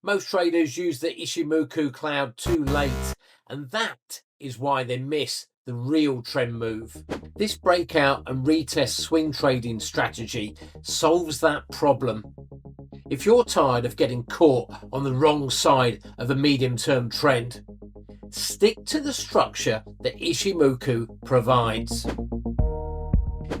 Most traders use the Ichimoku Cloud too late, and that is why they miss the real trend move. This breakout and retest swing trading strategy solves that problem. If you're tired of getting caught on the wrong side of a medium-term trend, stick to the structure that Ichimoku provides.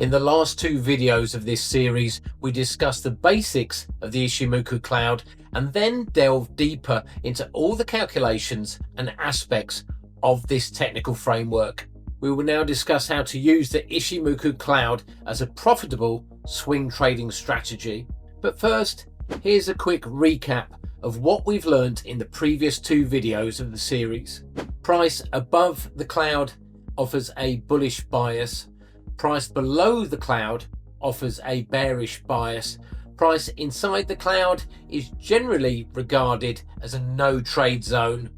In the last two videos of this series, we discussed the basics of the Ichimoku Cloud and then delved deeper into all the calculations and aspects of this technical framework. We will now discuss how to use the Ichimoku Cloud as a profitable swing trading strategy. But first, here's a quick recap of what we've learned in the previous two videos of the series. Price above the cloud offers a bullish bias. Price below the cloud offers a bearish bias. Price inside the cloud is generally regarded as a no trade zone.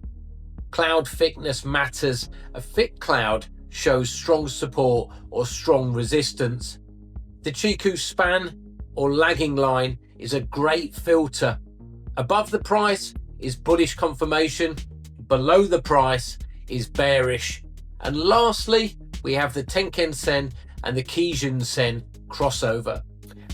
Cloud thickness matters. A thick cloud shows strong support or strong resistance. The Chikou Span or lagging line is a great filter. Above the price is bullish confirmation, below the price is bearish. And lastly, we have the Tenkan Sen and the Kijun Sen crossover.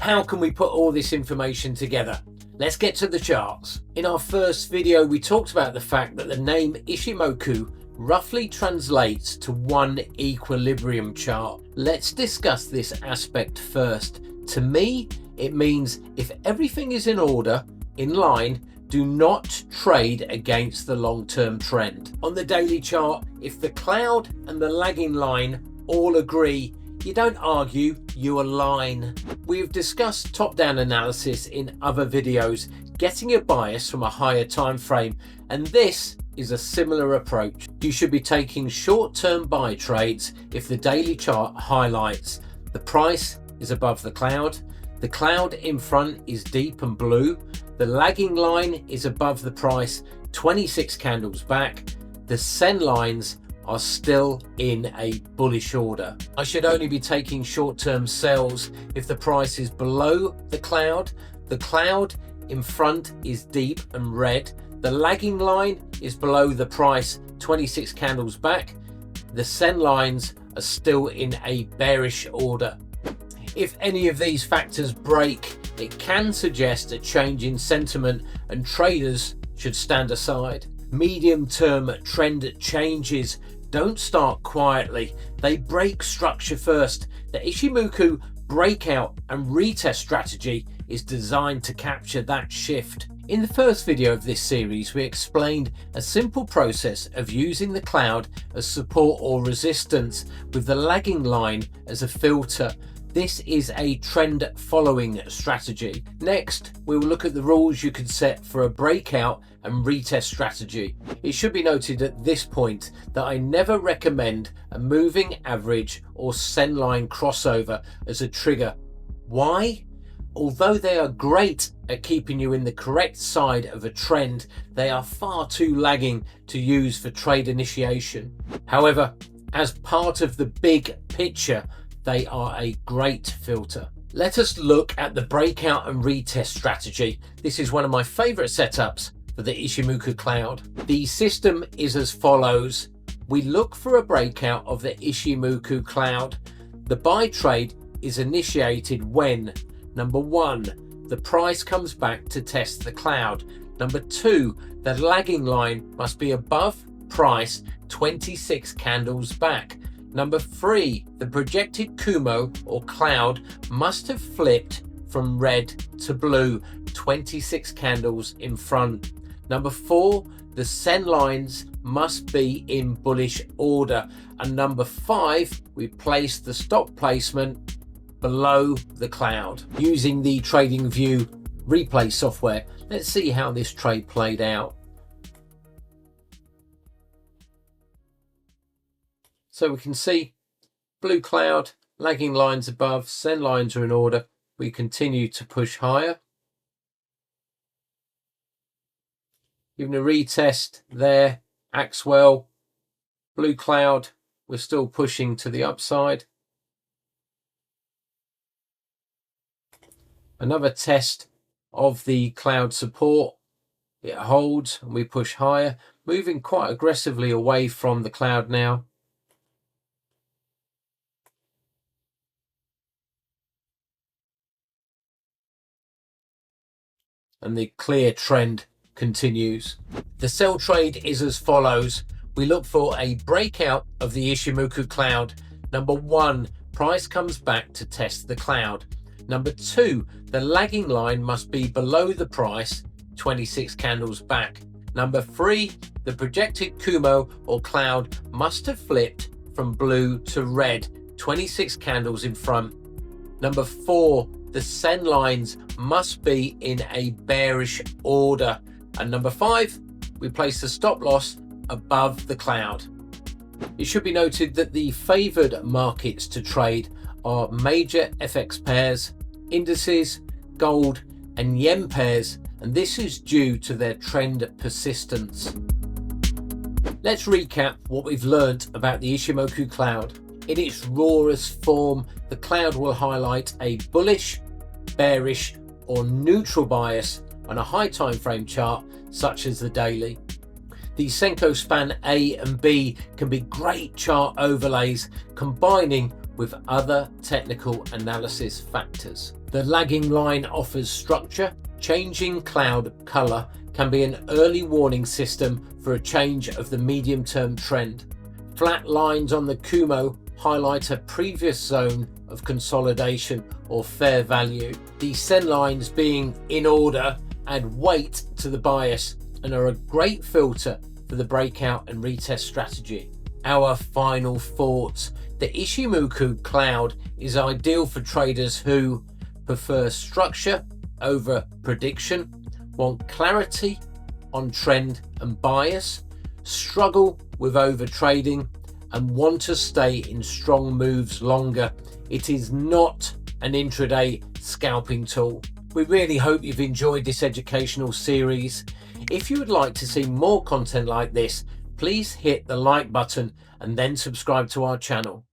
How can we put all this information together? Let's get to the charts. In our first video, we talked about the fact that the name Ichimoku roughly translates to one equilibrium chart. Let's discuss this aspect first. To me, it means if everything is in order, in line, do not trade against the long-term trend. On the daily chart, if the cloud and the lagging line all agree, you don't argue, you align. We've discussed top-down analysis in other videos, getting a bias from a higher time frame, and this is a similar approach. You should be taking short-term buy trades if the daily chart highlights the price is above the cloud in front is deep and blue, the lagging line is above the price 26 candles back, the Sen lines are still in a bullish order. I should only be taking short-term sells if the price is below the cloud in front is deep and red, the lagging line is below the price 26 candles back, the Sen lines are still in a bearish order. If any of these factors break, it can suggest a change in sentiment and traders should stand aside. Medium-term trend changes don't start quietly, they break structure first. The Ichimoku breakout and retest strategy is designed to capture that shift. In the first video of this series, we explained a simple process of using the cloud as support or resistance with the lagging line as a filter. This is a trend following strategy. Next, we will look at the rules you could set for a breakout and retest strategy. It should be noted at this point that I never recommend a moving average or Sen line crossover as a trigger. Why? Although they are great at keeping you in the correct side of a trend, they are far too lagging to use for trade initiation. However, as part of the big picture, they are a great filter. Let us look at the breakout and retest strategy. This is one of my favorite setups for the Ichimoku Cloud. The system is as follows. We look for a breakout of the Ichimoku Cloud. The buy trade is initiated when, number one, the price comes back to test the cloud. Number two, the lagging line must be above price 26 candles back. Number three, the projected Kumo or cloud must have flipped from red to blue 26 candles in front. Number four, the Sen lines must be in bullish order. And number five, we place the stop placement below the cloud. Using the TradingView replay software, let's see how this trade played out. So we can see blue cloud, lagging lines above, Sen lines are in order. We continue to push higher. Even a retest there, acts well. Blue cloud, we're still pushing to the upside. Another test of the cloud support. It holds and we push higher, moving quite aggressively away from the cloud now. And the clear trend continues. The sell trade is as follows. We look for a breakout of the Ichimoku Cloud. Number 1, price comes back to test the cloud. Number 2, the lagging line must be below the price, 26 candles back. Number 3, the projected Kumo or cloud must have flipped from blue to red, 26 candles in front. Number 4, the send lines must be in a bearish order. And number 5, we place the stop loss above the cloud. It should be noted that the favored markets to trade are major FX pairs, indices, gold and yen pairs, and this is due to their trend persistence. Let's recap what we've learned about the Ichimoku Cloud. In its rawest form, the cloud will highlight a bullish, bearish or neutral bias on a high time frame chart such as the daily. The Chikou Span A and B can be great chart overlays combining with other technical analysis factors. The lagging line offers structure. Changing cloud color can be an early warning system for a change of the medium-term trend. Flat lines on the Kumo highlight a previous zone of consolidation or fair value. The send lines being in order add weight to the bias and are a great filter for the breakout and retest strategy. Our final thoughts. The Ichimoku Cloud is ideal for traders who prefer structure over prediction, want clarity on trend and bias, struggle with over trading and want to stay in strong moves longer. It is not an intraday scalping tool. We really hope you've enjoyed this educational series. If you would like to see more content like this, please hit the like button and then subscribe to our channel.